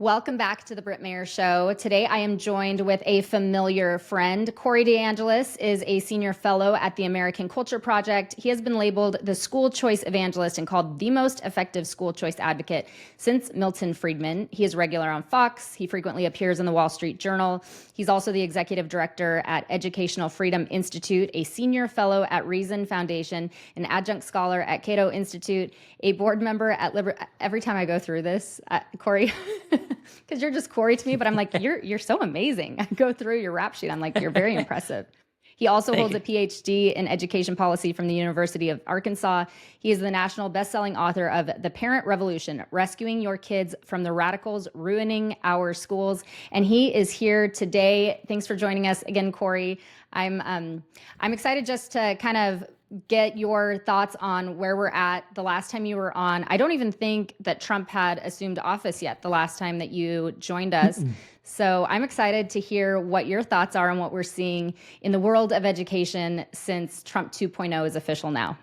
Welcome back to the Britt Mayer Show. Today I am joined with a familiar friend. Corey DeAngelis is a senior fellow at the American Culture Project. He has been labeled the school choice evangelist and called the most effective school choice advocate since Milton Friedman. He is regular on Fox. He frequently appears in the Wall Street Journal. He's also the executive director at Educational Freedom Institute, a senior fellow at Reason Foundation, an adjunct scholar at Cato Institute, a board member at Every time I go through this, Corey, because you're just Corey to me, but I'm like, you're so amazing. I go through your rap sheet. I'm like, you're very impressive. He also holds a Ph.D. in education policy from the University of Arkansas. He is the national bestselling author of The Parent Revolution, Rescuing Your Kids from the Radicals Ruining Our Schools. And he is here today. Thanks for joining us again, Corey. I'm excited just to kind of get your thoughts on where we're at. The last time you were on, I don't even think that Trump had assumed office yet the last time that you joined us. So I'm excited to hear what your thoughts are on what we're seeing in the world of education since Trump 2.0 is official now.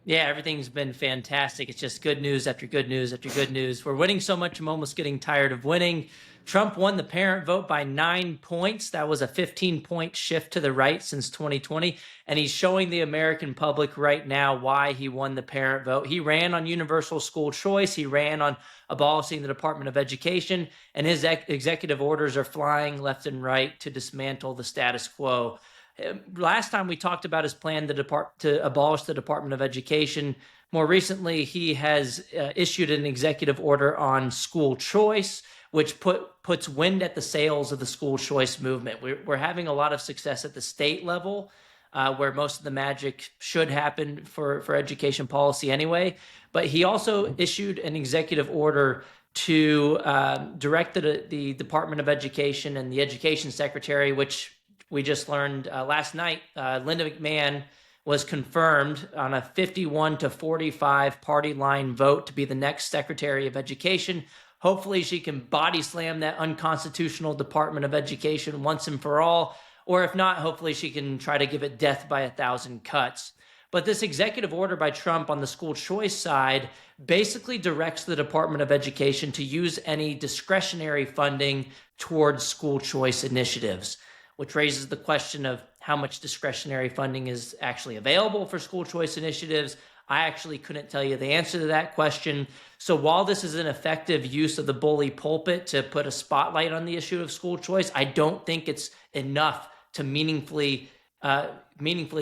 Yeah, everything's been fantastic. It's just good news after good news after good news. We're winning so much, I'm almost getting tired of winning. Trump won the parent vote by 9 points. That was a 15-point shift to the right since 2020. And he's showing the American public right now why he won the parent vote. He ran on universal school choice. He ran on abolishing the Department of Education. And his executive orders are flying left and right to dismantle the status quo. Last time we talked about his plan to abolish the Department of Education. More recently, he has issued an executive order on school choice, which puts wind at the sails of the school choice movement. We're having a lot of success at the state level, where most of the magic should happen for education policy anyway. But he also issued an executive order to direct the Department of Education and the Education Secretary, which we just learned last night, Linda McMahon was confirmed on a 51-45 party line vote to be the next Secretary of Education. Hopefully she can body slam that unconstitutional Department of Education once and for all, or if not, hopefully she can try to give it death by 1,000 cuts. But this executive order by Trump on the school choice side basically directs the Department of Education to use any discretionary funding towards school choice initiatives, which raises the question of how much discretionary funding is actually available for school choice initiatives. I actually couldn't tell you the answer to that question. So while this is an effective use of the bully pulpit to put a spotlight on the issue of school choice, I don't think it's enough to meaningfully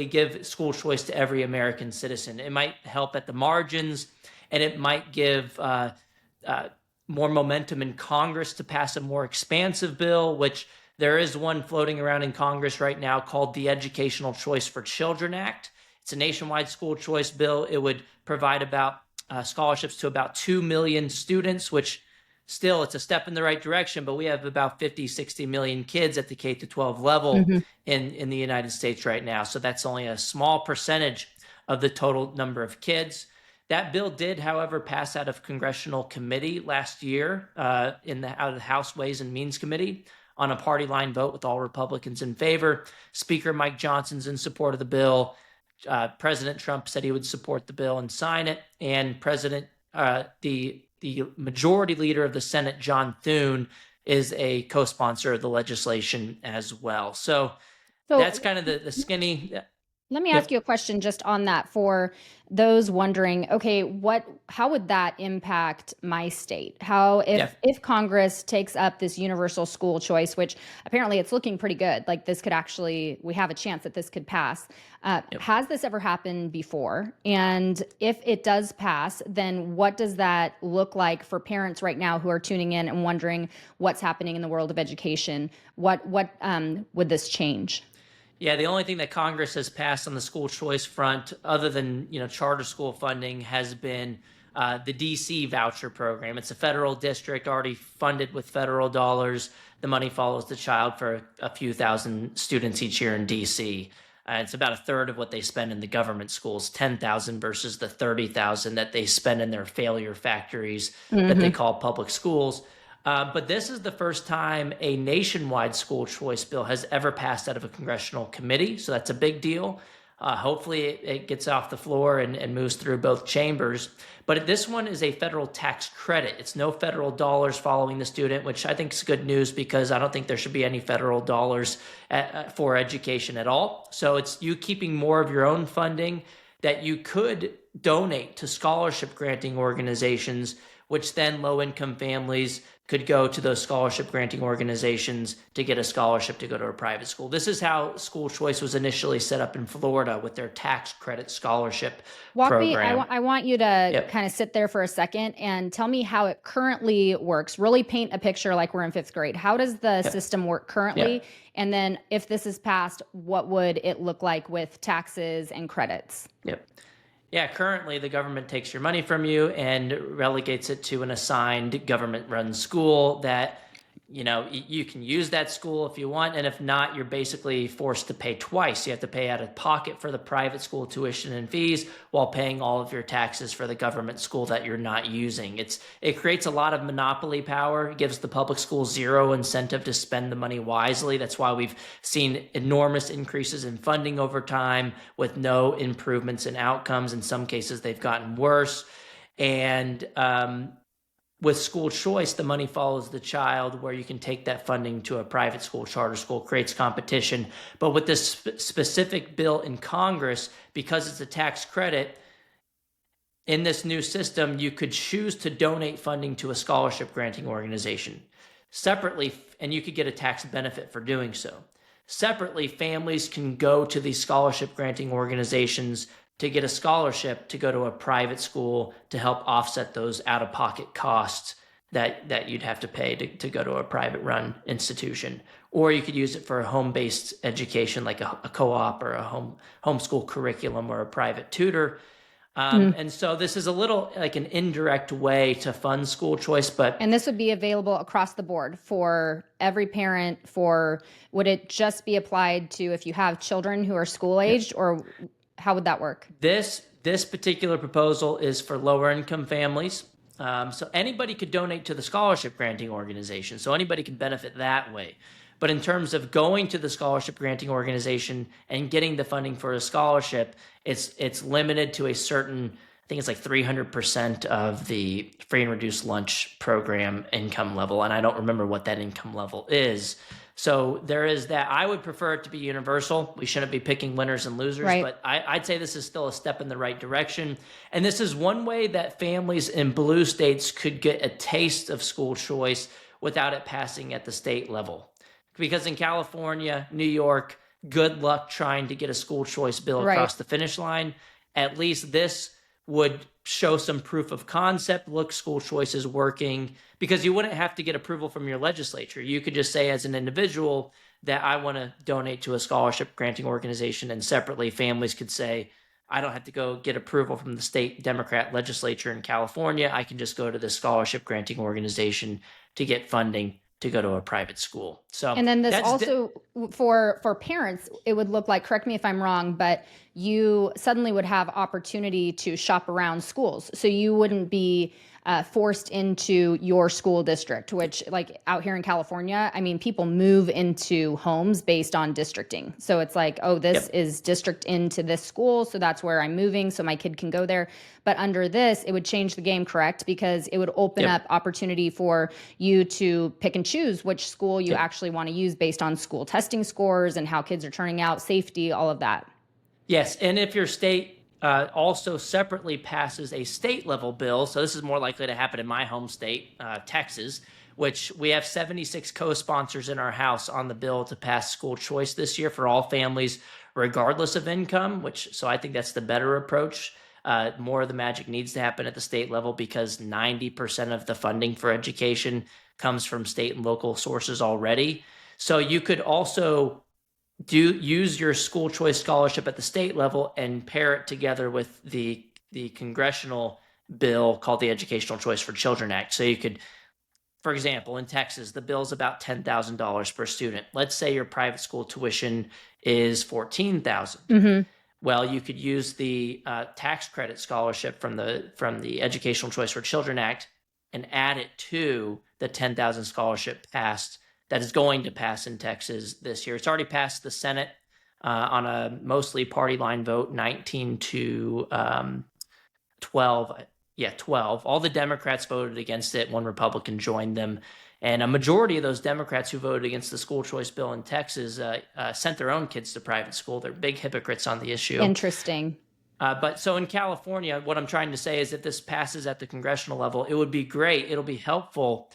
give school choice to every American citizen. It might help at the margins, and it might give more momentum in Congress to pass a more expansive bill, which there is one floating around in Congress right now called the Educational Choice for Children Act. It's a nationwide school choice bill. It would provide about scholarships to about 2 million students, which still it's a step in the right direction, but we have about 50, 60 million kids at the K-12 level in the United States right now. So that's only a small percentage of the total number of kids. That bill did, however, pass out of congressional committee last year out of the House Ways and Means Committee on a party line vote with all Republicans in favor. Speaker Mike Johnson's in support of the bill. President Trump said he would support the bill and sign it. And the majority leader of the Senate, John Thune, is a co-sponsor of the legislation as well. So that's kind of the skinny. Let me ask you a question just on that for those wondering, okay, how would that impact my state? If Congress takes up this universal school choice, which apparently it's looking pretty good, like we have a chance that this could pass. Has this ever happened before? And if it does pass, then what does that look like for parents right now who are tuning in and wondering what's happening in the world of education? What would this change? Yeah, the only thing that Congress has passed on the school choice front, other than charter school funding, has been the DC voucher program. It's a federal district already funded with federal dollars. The money follows the child for a few thousand students each year in DC. It's about a third of what they spend in the government schools, 10,000 versus the 30,000 that they spend in their failure factories that they call public schools. But this is the first time a nationwide school choice bill has ever passed out of a congressional committee. So that's a big deal. Hopefully it gets off the floor and moves through both chambers. But this one is a federal tax credit. It's no federal dollars following the student, which I think is good news because I don't think there should be any federal dollars for education at all. So it's you keeping more of your own funding that you could donate to scholarship granting organizations, which then low-income families could go to those scholarship granting organizations to get a scholarship to go to a private school. This is how school choice was initially set up in Florida with their tax credit scholarship program. I want you to kind of sit there for a second and tell me how it currently works. Really paint a picture like we're in fifth grade. How does the system work currently? And then if this is passed, what would it look like with taxes and credits? Yeah, currently the government takes your money from you and relegates it to an assigned government-run school that, you can use that school if you want, and if not, you're basically forced to pay twice. You have to pay out of pocket for the private school tuition and fees while paying all of your taxes for the government school that you're not using. It creates a lot of monopoly power. It gives the public school zero incentive to spend the money wisely. That's why we've seen enormous increases in funding over time with no improvements in outcomes. In some cases, they've gotten worse. And with school choice, the money follows the child, where you can take that funding to a private school, charter school, creates competition. But with this specific bill in Congress, because it's a tax credit, in this new system, you could choose to donate funding to a scholarship granting organization separately, and you could get a tax benefit for doing so. Separately, families can go to these scholarship granting organizations to get a scholarship to go to a private school to help offset those out-of-pocket costs that you'd have to pay to go to a private-run institution. Or you could use it for a home-based education, like a co-op or a homeschool curriculum or a private tutor. And so this is a little like an indirect way to fund school choice, and this would be available across the board for every parent. Would it just be applied to if you have children who are school-aged, or how would that work? This particular proposal is for lower income families. So anybody could donate to the scholarship granting organization. So anybody can benefit that way. But in terms of going to the scholarship granting organization and getting the funding for a scholarship, it's limited to a certain, I think it's like 300% of the free and reduced lunch program income level. And I don't remember what that income level is. So there is that. I would prefer it to be universal. We shouldn't be picking winners and losers, right. But I'd say this is still a step in the right direction. And this is one way that families in blue states could get a taste of school choice without it passing at the state level. Because in California, New York, good luck trying to get a school choice bill across the finish line. At least this would show some proof of concept. Look, school choice is working, because you wouldn't have to get approval from your legislature. You could just say as an individual that I want to donate to a scholarship granting organization, and separately families could say, I don't have to go get approval from the state Democrat legislature in California. I can just go to the scholarship granting organization to get funding to go to a private school. So, and then this also for parents, it would look like, correct me if I'm wrong, but you suddenly would have opportunity to shop around schools. So you wouldn't be forced into your school district, which, like out here in California, I mean, people move into homes based on districting. So it's like, oh, this is district into this school, so that's where I'm moving, so my kid can go there. But under this, it would change the game, correct? Because it would open up opportunity for you to pick and choose which school you actually want to use based on school testing scores and how kids are turning out, safety, all of that. Yes, and if your state also separately passes a state level bill, so this is more likely to happen in my home state, Texas, which we have 76 co-sponsors in our House on the bill to pass school choice this year for all families, regardless of income, so I think that's the better approach. More of the magic needs to happen at the state level, because 90% of the funding for education comes from state and local sources already. So you could also use your school choice scholarship at the state level and pair it together with the congressional bill called the Educational Choice for Children Act. So you could, for example, in Texas, the bill's about $10,000 per student. Let's say your private school tuition is $14,000. Mm-hmm. Well, you could use the tax credit scholarship from the Educational Choice for Children Act and add it to the $10,000 scholarship that is going to pass in Texas this year. It's already passed the Senate. on a mostly party line vote, 19 to 12. Yeah, 12. All the Democrats voted against it. One Republican joined them. And a majority of those Democrats who voted against the school choice bill in Texas sent their own kids to private school. They're big hypocrites on the issue. Interesting. But so in California, what I'm trying to say is if this passes at the congressional level, it would be great. It'll be helpful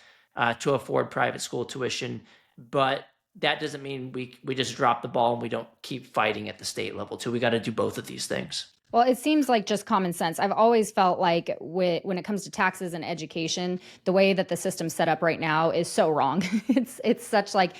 to afford private school tuition. But that doesn't mean we just drop the ball and we don't keep fighting at the state level too. We got to do both of these things. Well, it seems like just common sense. I've always felt like when it comes to taxes and education, the way that the system's set up right now is so wrong. It's such like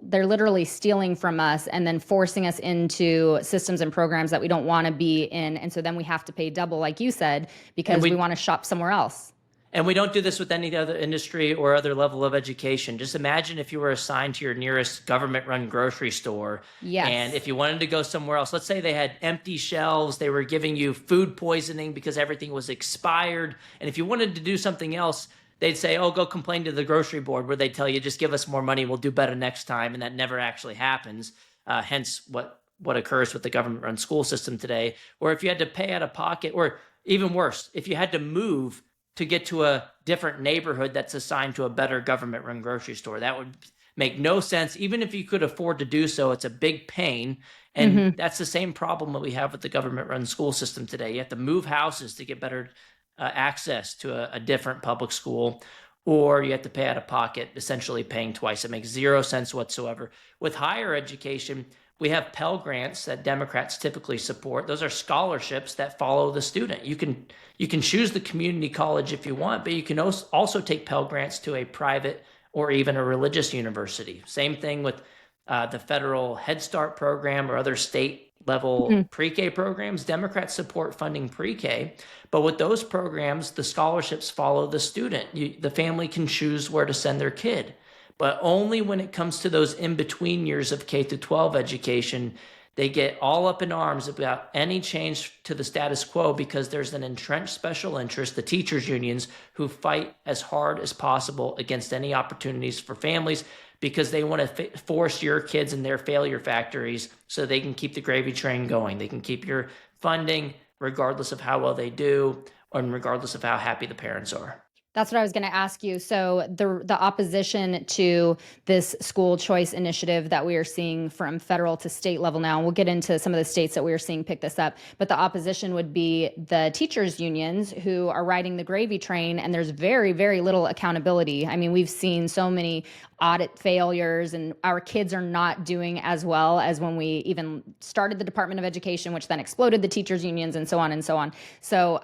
they're literally stealing from us and then forcing us into systems and programs that we don't want to be in, and so then we have to pay double, like you said, because we want to shop somewhere else. And we don't do this with any other industry or other level of education. Just imagine if you were assigned to your nearest government-run grocery store. Yes. And if you wanted to go somewhere else, let's say they had empty shelves, they were giving you food poisoning because everything was expired. And if you wanted to do something else, they'd say, oh, go complain to the grocery board, where they tell you, just give us more money, we'll do better next time. And that never actually happens. Hence what occurs with the government-run school system today. Or if you had to pay out of pocket, or even worse, if you had to move to get to a different neighborhood that's assigned to a better government-run grocery store. That would make no sense. Even if you could afford to do so, it's a big pain. And that's the same problem that we have with the government-run school system today. You have to move houses to get better access to a different public school, or you have to pay out of pocket, essentially paying twice. It makes zero sense whatsoever. With higher education, we have Pell Grants that Democrats typically support. Those are scholarships that follow the student. You can choose the community college if you want, but you can also take Pell Grants to a private or even a religious university. Same thing with the federal Head Start program or other state level pre-K programs. Democrats support funding pre-K, but with those programs, the scholarships follow the student. The family can choose where to send their kid. But only when it comes to those in-between years of K through 12 education, they get all up in arms about any change to the status quo, because there's an entrenched special interest, the teachers' unions, who fight as hard as possible against any opportunities for families, because they want to force your kids in their failure factories so they can keep the gravy train going. They can keep your funding regardless of how well they do and regardless of how happy the parents are. That's what I was going to ask you. So the opposition to this school choice initiative that we are seeing from federal to state level now, and we'll get into some of the states that we are seeing pick this up, but the opposition would be the teachers unions who are riding the gravy train, and there's very, very little accountability. I mean, we've seen so many audit failures, and our kids are not doing as well as when we even started the Department of Education, which then exploded the teachers unions and so on and so on. So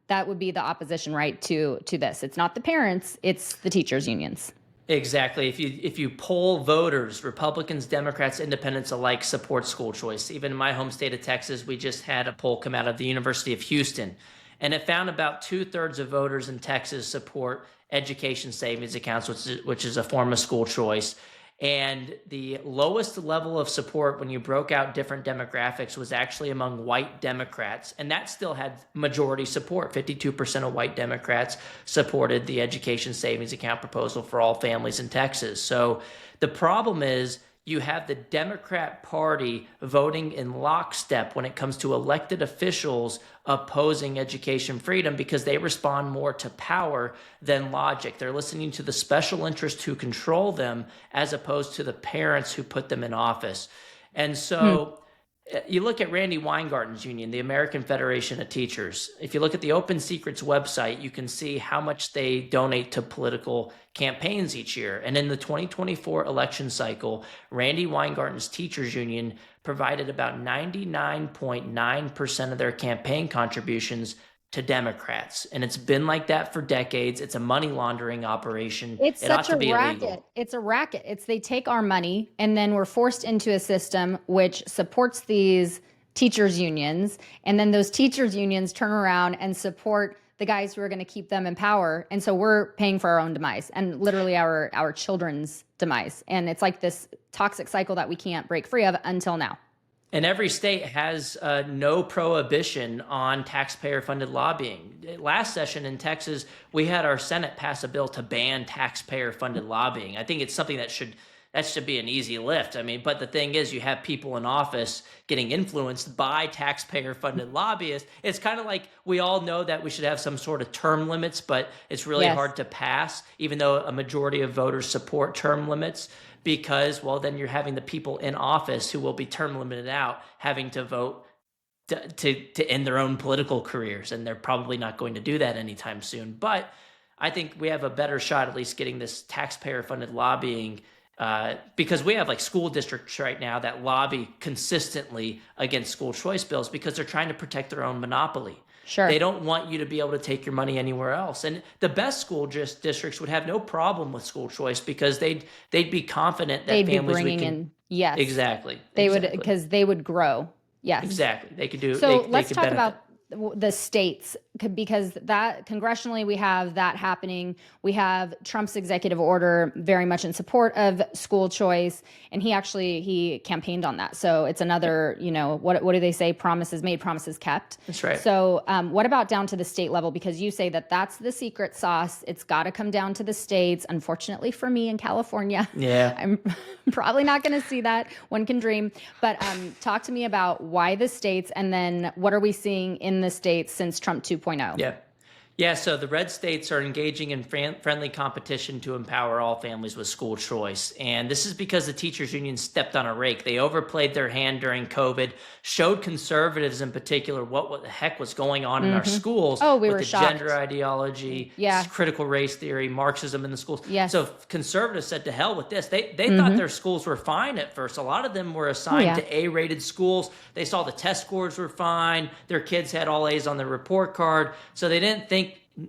that would be the opposition, right, to this. It's not the parents, it's the teachers unions. Exactly. If you poll voters, Republicans, Democrats, independents alike support school choice. Even in my home state of Texas, we just had a poll come out of the University of Houston, and it found about 2/3 of voters in Texas support education savings accounts, which is a form of school choice. And the lowest level of support when you broke out different demographics was actually among white Democrats. And that still had majority support. 52% of white Democrats supported the education savings account proposal for all families in Texas. So the problem is, you have the Democrat Party voting in lockstep when it comes to elected officials opposing education freedom, because they respond more to power than logic. They're listening to the special interests who control them as opposed to the parents who put them in office. And so you look at Randy Weingarten's union, the American Federation of Teachers. If you look at the Open Secrets website, you can see how much they donate to political campaigns each year. And in the 2024 election cycle, Randy Weingarten's teachers union provided about 99.9% of their campaign contributions to Democrats. And it's been like that for decades. It's a money laundering operation. It ought such to a be racket. illegal. It's a racket. They take our money, and then we're forced into a system which supports these teachers unions. And then those teachers unions turn around and support the guys who are going to keep them in power. And so we're paying for our own demise, and literally our children's demise. And it's like this toxic cycle that we can't break free of until now. And every state has no prohibition on taxpayer-funded lobbying. Last session in Texas, we had our Senate pass a bill to ban taxpayer-funded lobbying. I think it's something that should that should be an easy lift. I mean, but the thing is, you have people in office getting influenced by taxpayer-funded lobbyists. It's kind of like we all know that we should have some sort of term limits, but it's really hard to pass, even though a majority of voters support term limits, because, well, then you're having the people in office who will be term limited out having to vote to end their own political careers, and they're probably not going to do that anytime soon. But I think we have a better shot at least getting this taxpayer-funded lobbying, because we have like school districts right now that lobby consistently against school choice bills because they're trying to protect their own monopoly. Sure. They don't want you to be able to take your money anywhere else. And the best school districts would have no problem with school choice because they'd be confident that they'd be families bringing in, yes, exactly. They would, because they would grow. Yes, exactly. They could do. So let's could talk benefit. about the states, because that congressionally we have that happening. We have Trump's executive order very much in support of school choice, and he campaigned on that. So it's another, what do they say? Promises made, promises kept. That's right. So what about down to the state level? Because you say that that's the secret sauce. It's got to come down to the states. Unfortunately for me in California, I'm probably not going to see that. One can dream. But talk to me about why the states, and then what are we seeing in the states since Trump 2.0? Yeah, so the red states are engaging in friendly competition to empower all families with school choice. And this is because the teachers union stepped on a rake. They overplayed their hand during COVID, showed conservatives in particular what the heck was going on in our schools. We were the shocked. Gender ideology, critical race theory, Marxism in the schools. So conservatives said to hell with this. They thought their schools were fine at first. A lot of them were assigned to A-rated schools. They saw the test scores were fine. Their kids had all A's on their report card. So they didn't think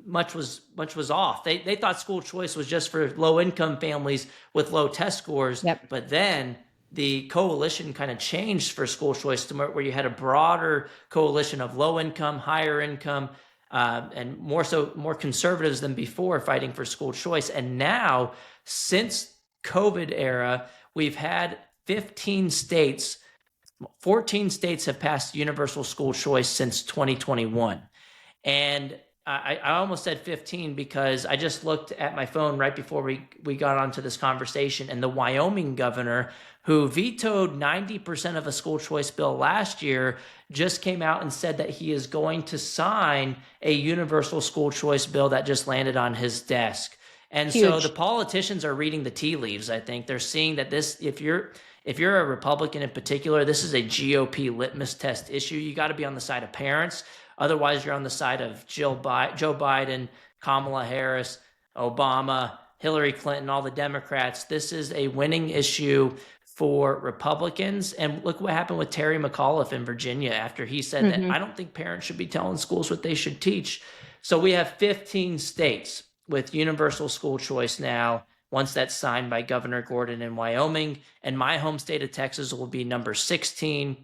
much was off. They thought school choice was just for low income families with low test scores. But then the coalition kind of changed for school choice to where you had a broader coalition of low income, higher income, and more conservatives than before fighting for school choice. And now, since COVID era, we've had 14 states have passed universal school choice since 2021. And I almost said 15 because I just looked at my phone right before we got onto this conversation, and the Wyoming governor, who vetoed 90% of a school choice bill last year, just came out and said that he is going to sign a universal school choice bill that just landed on his desk. And so the politicians are reading the tea leaves. I think they're seeing that this, if you're a Republican in particular, this is a GOP litmus test issue. You got to be on the side of parents. Otherwise, you're on the side of Joe Biden, Kamala Harris, Obama, Hillary Clinton, all the Democrats. This is a winning issue for Republicans. And look what happened with Terry McAuliffe in Virginia after he said that I don't think parents should be telling schools what they should teach. So we have 15 states with universal school choice now, once that's signed by Governor Gordon in Wyoming. And my home state of Texas will be number 16.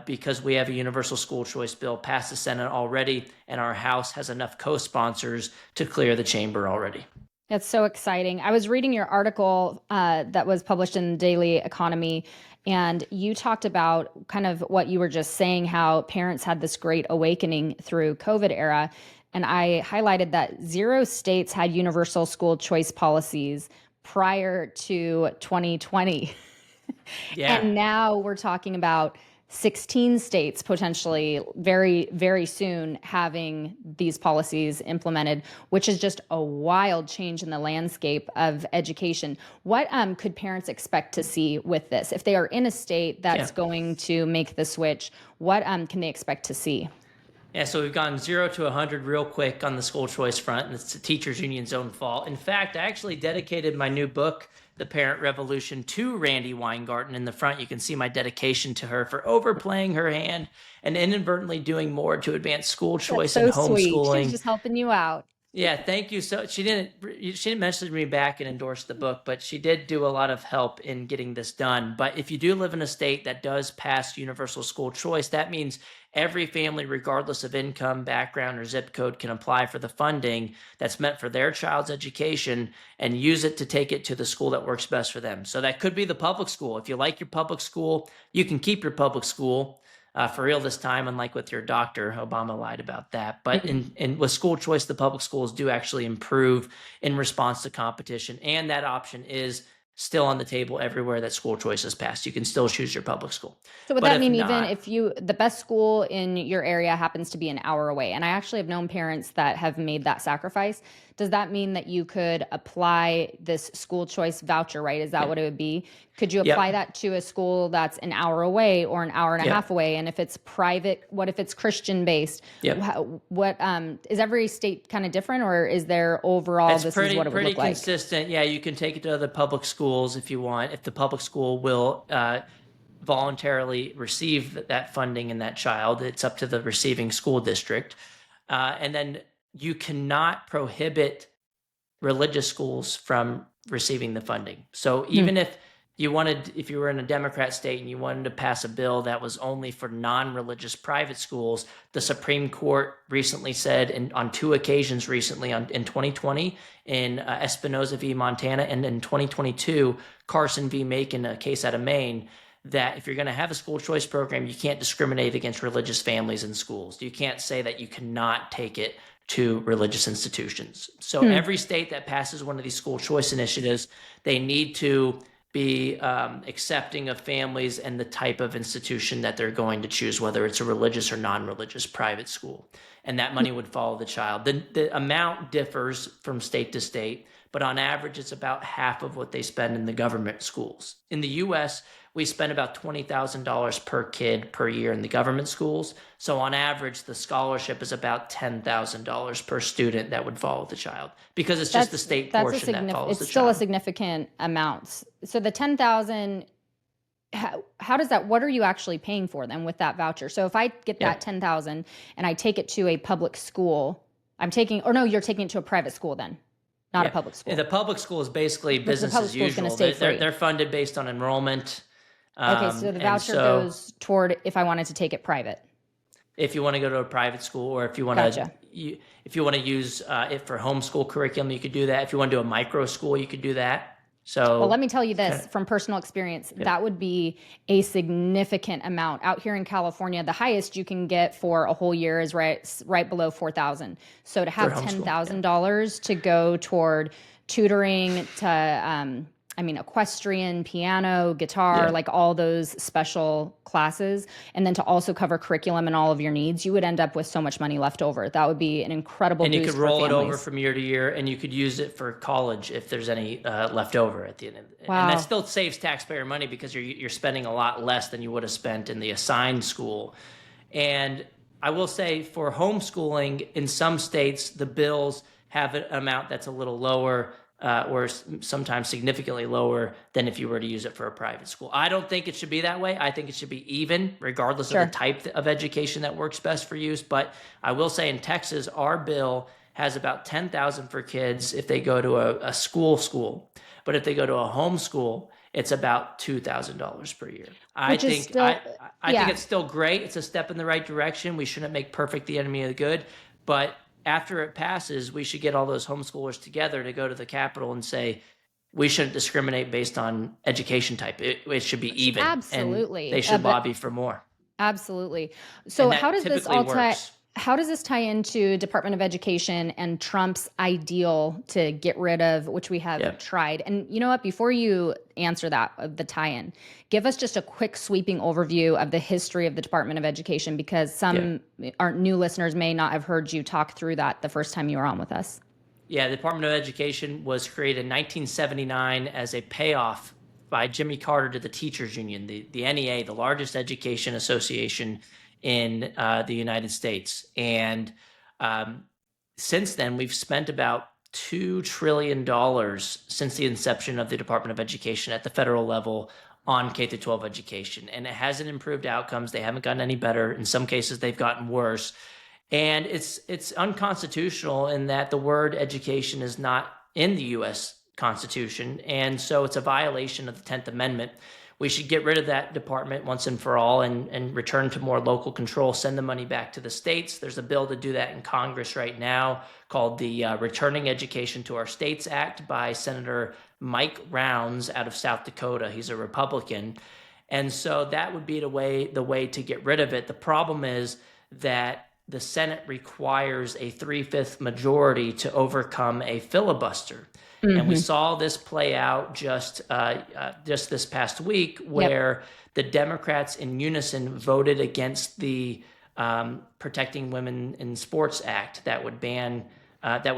Because we have a universal school choice bill passed the Senate already, and our House has enough co-sponsors to clear the chamber already. That's so exciting. I was reading your article that was published in the Daily Economy, and you talked about kind of what you were just saying, how parents had this great awakening through COVID era. And I highlighted that 0 states had universal school choice policies prior to 2020. And now we're talking about 16 states potentially very, very soon having these policies implemented, which is just a wild change in the landscape of education. What could parents expect to see with this? If they are in a state that's going to make the switch, what can they expect to see? Yeah, so we've gone 0 to 100 real quick on the school choice front, and it's the teachers union's own fault. In fact, I actually dedicated my new book, The Parent Revolution, to Randi Weingarten. In the front, you can see my dedication to her for overplaying her hand and inadvertently doing more to advance school choice and homeschooling. Sweet. She's just helping you out. Yeah, thank you. So she didn't message me back and endorse the book, but she did do a lot of help in getting this done. But if you do live in a state that does pass universal school choice, that means every family, regardless of income, background, or zip code, can apply for the funding that's meant for their child's education and use it to take it to the school that works best for them. So that could be the public school. If you like your public school, you can keep your public school. For real this time, unlike with your doctor. Obama lied about that. But with school choice, the public schools do actually improve in response to competition. And that option is still on the table everywhere that school choice is passed. You can still choose your public school. So would But that if mean even not, if the best school in your area happens to be an hour away? And I actually have known parents that have made that sacrifice. Does that mean that you could apply this school choice voucher, right? Is that yeah, what it would be? Could you apply yep, that to a school that's an hour away or an hour and a half yep, away? And if it's private, what if it's Christian based? yep. What is every state kind of different, or is there overall It's this is what it would pretty look like? consistent. Yeah, you can take it to other public schools if you want. If the public school will voluntarily receive that funding in that child, it's up to the receiving school district. And then you cannot prohibit religious schools from receiving the funding. So even if you were in a Democrat state and you wanted to pass a bill that was only for non-religious private schools, the Supreme Court recently said, on two occasions recently, in 2020, in Espinoza v. Montana, and in 2022, Carson v. Macon, a case out of Maine, that if you're going to have a school choice program, you can't discriminate against religious families in schools. You can't say that you cannot take it to religious institutions. So every state that passes one of these school choice initiatives, they need to be accepting of families and the type of institution that they're going to choose, whether it's a religious or non-religious private school. And that money would follow the child. The amount differs from state to state, but on average, it's about half of what they spend in the government schools. In the US, we spend about $20,000 per kid per year in the government schools. So on average, the scholarship is about $10,000 per student that would follow the child, because it's just the state portion that follows the child. It's still a significant amount. So the 10,000, how does that, what are you actually paying for then with that voucher? So if I get that 10,000 and I take it to a public school, you're taking it to a private school then, not a public school. The public school is basically business as usual. They're funded based on enrollment. Okay, so the voucher goes toward if I wanted to take it private. If you want to go to a private school, or if you want to, if you want to use it for homeschool curriculum, you could do that. If you want to do a micro school, you could do that. So, well, let me tell you this from personal experience, that would be a significant amount. Out here in California, the highest you can get for a whole year is right below $4,000. So to have $10,000 to go toward tutoring to, equestrian, piano, guitar, like all those special classes, and then to also cover curriculum and all of your needs, you would end up with so much money left over. That would be an incredible boost for families. And you could roll it over from year to year, and you could use it for college if there's any left over at the end of it. Wow. And that still saves taxpayer money, because you're spending a lot less than you would have spent in the assigned school. And I will say, for homeschooling, in some states, the bills have an amount that's a little lower, or sometimes significantly lower than if you were to use it for a private school. I don't think it should be that way. I think it should be even, regardless of the type of education that works best for you. But I will say, in Texas, our bill has about $10,000 for kids if they go to a school. But if they go to a homeschool, it's about $2,000 per year. I think it's still great. It's a step in the right direction. We shouldn't make perfect the enemy of the good, but after it passes, we should get all those homeschoolers together to go to the Capitol and say, we shouldn't discriminate based on education type. It should be even. Absolutely. And they should lobby for more. Absolutely. So how does this all tie? How does this tie into Department of Education and Trump's ideal to get rid of, which we have tried? And you know what, before you answer that, the tie-in, give us just a quick sweeping overview of the history of the Department of Education, because some our new listeners may not have heard you talk through that the first time you were on with us. Yeah, the Department of Education was created in 1979 as a payoff by Jimmy Carter to the teachers union, the NEA, the largest education association in the United States. And since then, we've spent about $2 trillion since the inception of the Department of Education at the federal level on K-12 education. And it hasn't improved outcomes. They haven't gotten any better. In some cases, they've gotten worse. And it's unconstitutional in that the word education is not in the U.S. Constitution. And so it's a violation of the 10th Amendment. We should get rid of that department once and for all and return to more local control, send the money back to the states. There's a bill to do that in Congress right now called the Returning Education to Our States Act by Senator Mike Rounds out of South Dakota. He's a Republican. And so that would be the way to get rid of it. The problem is that the Senate requires a 3/5 majority to overcome a filibuster. And we Mm-hmm. saw this play out just this past week, where the Democrats in unison voted against the Protecting Women in Sports Act that would ban that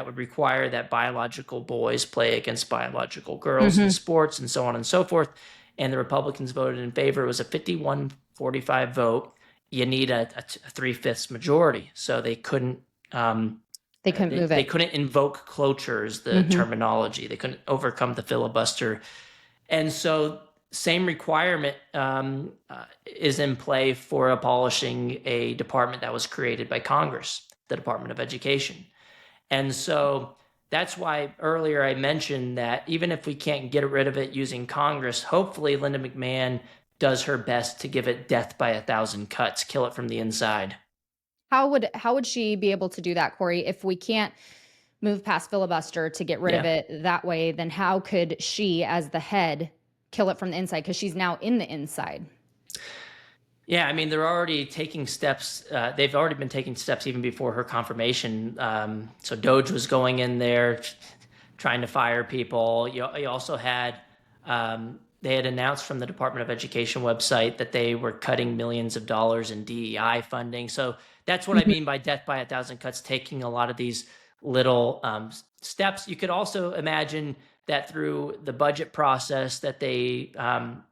would require that biological boys play against biological girls in Mm-hmm. sports, and so on and so forth. And the Republicans voted in favor. It was a 51-45 vote. You need a 3/5 majority, so they couldn't. They couldn't move They it. couldn't invoke cloture's the terminology. They couldn't overcome the filibuster, and so same requirement is in play for abolishing a department that was created by Congress, the Department of Education. And so that's why earlier I mentioned that even if we can't get rid of it using Congress, hopefully Linda McMahon does her best to give it death by 1,000 cuts, kill it from the inside. How would she be able to do that, Corey? If we can't move past filibuster to get rid of it that way, then how could she, as the head, kill it from the inside? Because she's now in the inside. Yeah, I mean, they're already taking steps. They've already been taking steps even before her confirmation. So Doge was going in there trying to fire people. You also had, they had announced from the Department of Education website that they were cutting millions of dollars in DEI funding. So that's what I mean by death by 1,000 cuts, taking a lot of these little steps. You could also imagine that through the budget process that they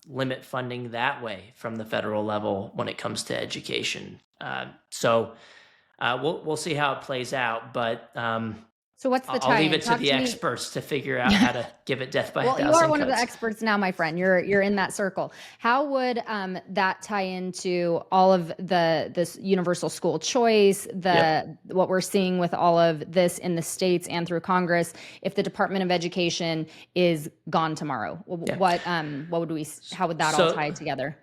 limit funding that way from the federal level when it comes to education. So we'll see how it plays out, but So what's the I'll leave tie-in? it to the experts to figure out how to give it death by 1,000 you are one of the cuts. experts now, my friend. You're in that circle. How would that tie into all of this universal school choice, what we're seeing with all of this in the states and through Congress? If the Department of Education is gone tomorrow, how would that all tie together?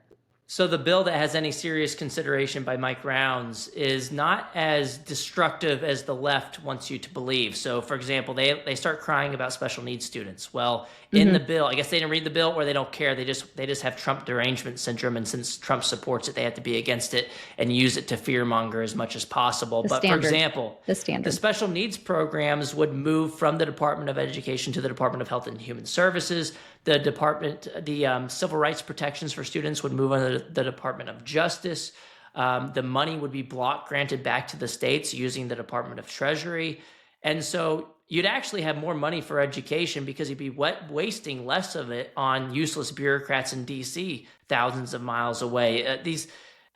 So the bill that has any serious consideration by Mike Rounds is not as destructive as the left wants you to believe. So, for example, they start crying about special needs students. Well, in the bill, I guess they didn't read the bill, or they don't care. They just have Trump derangement syndrome, and since Trump supports it, they have to be against it and use it to fearmonger as much as possible. For example, the special needs programs would move from the Department of Education to the Department of Health and Human Services. The civil rights protections for students would move under the Department of Justice. The money would be granted back to the states using the Department of Treasury. And so you'd actually have more money for education because you'd be wasting less of it on useless bureaucrats in DC, thousands of miles away.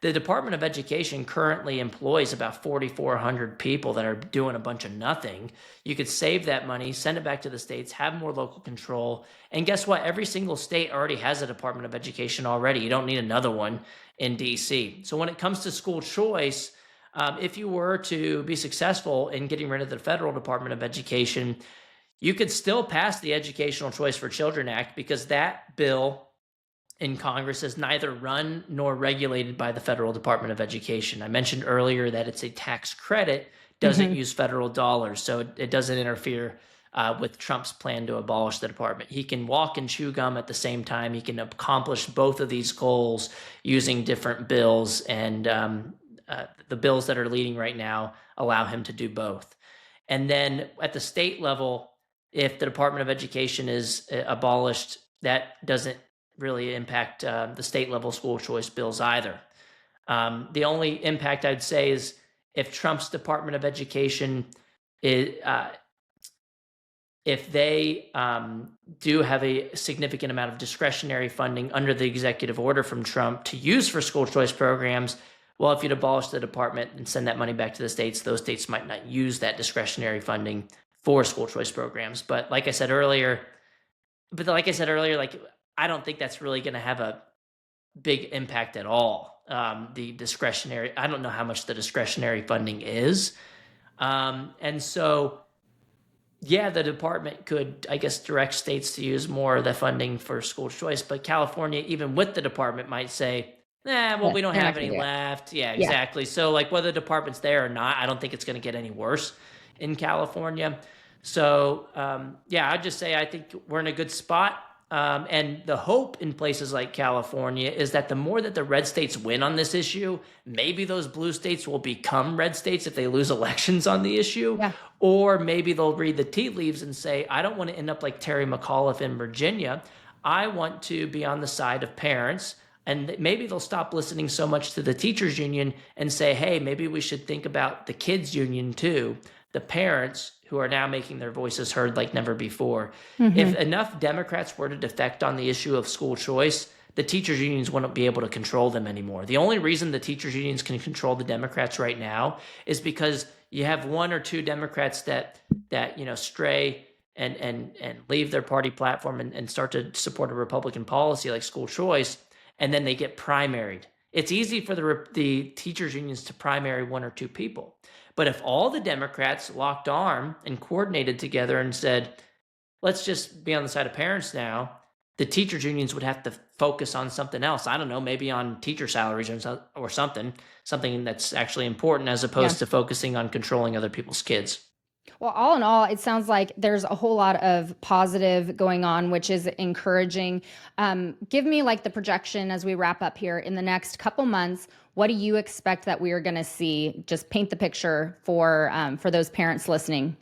The Department of Education currently employs about 4,400 people that are doing a bunch of nothing. You could save that money, send it back to the states, have more local control. And guess what? Every single state already has a Department of Education already. You don't need another one in DC. So when it comes to school choice, if you were to be successful in getting rid of the federal Department of Education, you could still pass the Educational Choice for Children Act, because that bill in Congress is neither run nor regulated by the federal Department of Education. I mentioned earlier that it's a tax credit, doesn't use federal dollars, so it doesn't interfere with Trump's plan to abolish the department. He can walk and chew gum at the same time. He can accomplish both of these goals using different bills, and the bills that are leading right now allow him to do both. And then at the state level, if the Department of Education is abolished, that doesn't really impact the state level school choice bills either. The only impact I'd say is if Trump's Department of Education is, if they do have a significant amount of discretionary funding under the executive order from Trump to use for school choice programs, well, if you'd abolish the department and send that money back to the states, those states might not use that discretionary funding for school choice programs. But like I said earlier, I don't think that's really going to have a big impact at all. The discretionary, I don't know how much the discretionary funding is. And so, yeah, the department could, I guess, direct states to use more of the funding for school choice. But California, even with the department, might say, we don't have any left. Yeah, exactly. So like whether the department's there or not, I don't think it's going to get any worse in California. So, I'd just say I think we're in a good spot. And the hope in places like California is that the more that the red states win on this issue, maybe those blue states will become red states if they lose elections on the issue. Yeah. Or maybe they'll read the tea leaves and say, I don't want to end up like Terry McAuliffe in Virginia. I want to be on the side of parents. And maybe they'll stop listening so much to the teachers union and say, hey, maybe we should think about the kids union too, the parents who are now making their voices heard like never before. If enough Democrats were to defect on the issue of school choice, the teachers unions wouldn't be able to control them anymore. The only reason the teachers unions can control the Democrats right now is because you have one or two Democrats that stray and leave their party platform and start to support a Republican policy like school choice, and then they get primaried. It's easy for the teachers unions to primary one or two people. But if all the Democrats locked arm and coordinated together and said, let's just be on the side of parents now, the teachers unions would have to focus on something else. I don't know, maybe on teacher salaries or something that's actually important, as opposed to focusing on controlling other people's kids. Well, all in all, it sounds like there's a whole lot of positive going on, which is encouraging. Give me like the projection as we wrap up here in the next couple months. What do you expect that we are going to see? Just paint the picture for those parents listening.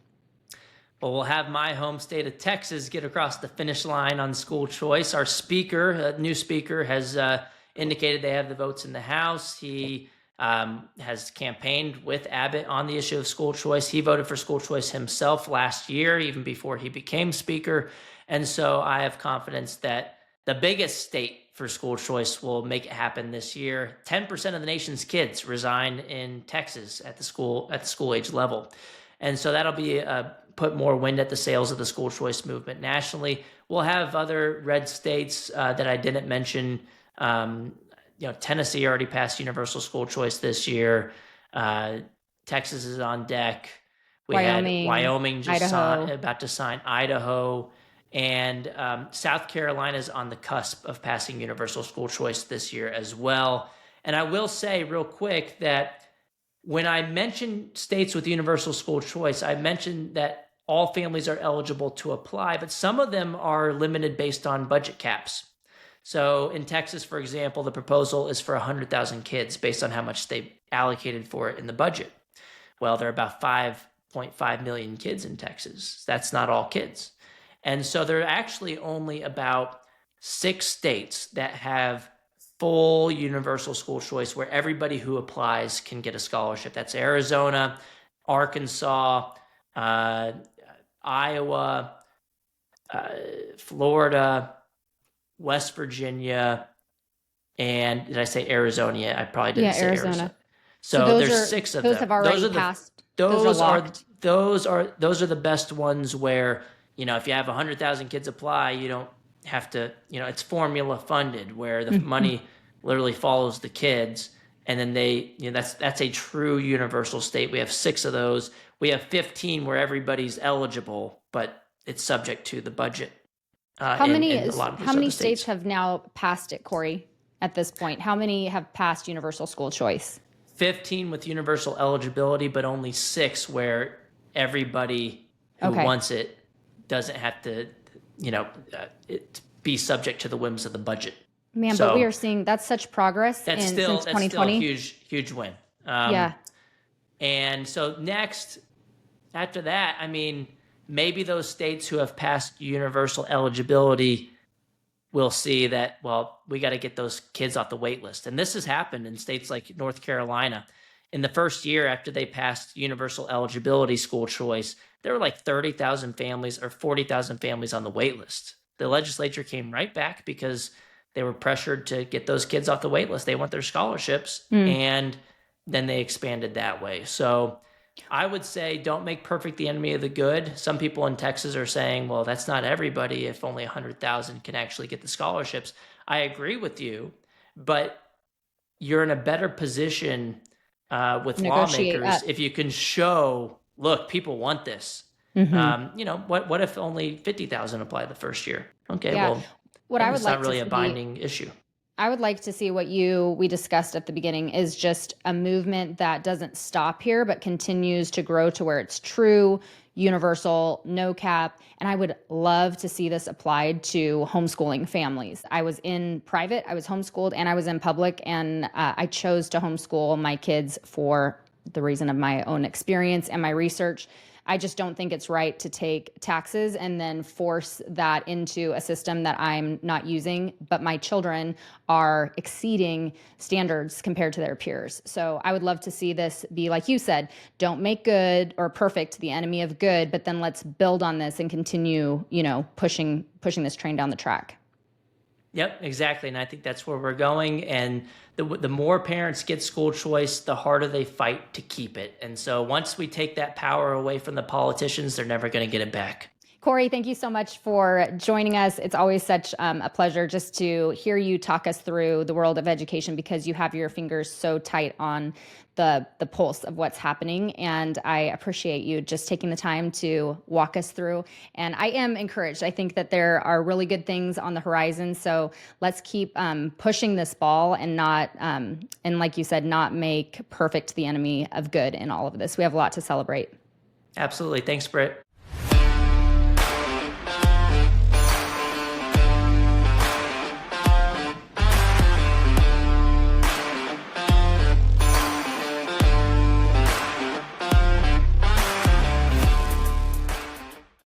Well, we'll have my home state of Texas get across the finish line on school choice. Our new speaker, has indicated they have the votes in the House. He has campaigned with Abbott on the issue of school choice. He voted for school choice himself last year, even before he became speaker. And so I have confidence that the biggest state for school choice will make it happen this year. 10% of the nation's kids reside in Texas at the school age level. And so that'll be put more wind at the sails of the school choice movement nationally. We'll have other red states that I didn't mention. Tennessee already passed universal school choice this year. Texas is on deck. Wyoming just about to sign. Idaho. And South Carolina is on the cusp of passing universal school choice this year as well. And I will say real quick that when I mentioned states with universal school choice, I mentioned that all families are eligible to apply, but some of them are limited based on budget caps. So in Texas, for example, the proposal is for 100,000 kids based on how much they allocated for it in the budget. Well, there are about 5.5 million kids in Texas. That's not all kids. And so there are actually only about 6 states that have full universal school choice where everybody who applies can get a scholarship. That's Arizona, Arkansas, Iowa, Florida, West Virginia, and did I say Arizona yet? I probably didn't say Arizona. So there's 6 of them. Those have already passed. Those are the best ones where, if you have 100,000 kids apply, you don't have to, it's formula funded where the money literally follows the kids. And then that's a true universal state. We have 6 of those. We have 15 where everybody's eligible, but it's subject to the budget. How many states have now passed it, Corey, at this point? How many have passed universal school choice? 15 with universal eligibility, but only 6 where everybody who wants it doesn't have to, be subject to the whims of the budget. Man, but we are seeing that's such progress since 2020. That's still a huge win. Yeah. And so next, after that, maybe those states who have passed universal eligibility will see that, well, we got to get those kids off the wait list. And this has happened in states like North Carolina. In the first year after they passed universal eligibility school choice, there were like 30,000 families or 40,000 families on the wait list. The legislature came right back because they were pressured to get those kids off the wait list. They want their scholarships, and then they expanded that way. So I would say don't make perfect the enemy of the good. Some people in Texas are saying, well, that's not everybody if only 100,000 can actually get the scholarships. I agree with you, but you're in a better position with lawmakers if you can show, look, people want this. What if only 50,000 apply the first year? Okay, well, what I would it's like not really to a binding issue. I would like to see what we discussed at the beginning is just a movement that doesn't stop here, but continues to grow to where it's true, universal, no cap. And I would love to see this applied to homeschooling families. I was in private, I was homeschooled, and I was in public, and I chose to homeschool my kids for the reason of my own experience and my research. I just don't think it's right to take taxes and then force that into a system that I'm not using, but my children are exceeding standards compared to their peers. So I would love to see this be, like you said, don't make good or perfect the enemy of good, but then let's build on this and continue, pushing this train down the track. Yep, exactly. And I think that's where we're going. And the more parents get school choice, the harder they fight to keep it. And so once we take that power away from the politicians, they're never going to get it back. Corey, thank you so much for joining us. It's always such a pleasure just to hear you talk us through the world of education, because you have your fingers so tight on the pulse of what's happening. And I appreciate you just taking the time to walk us through. And I am encouraged. I think that there are really good things on the horizon. So let's keep pushing this ball and not, and like you said, not make perfect the enemy of good in all of this. We have a lot to celebrate. Absolutely. Thanks, Britt.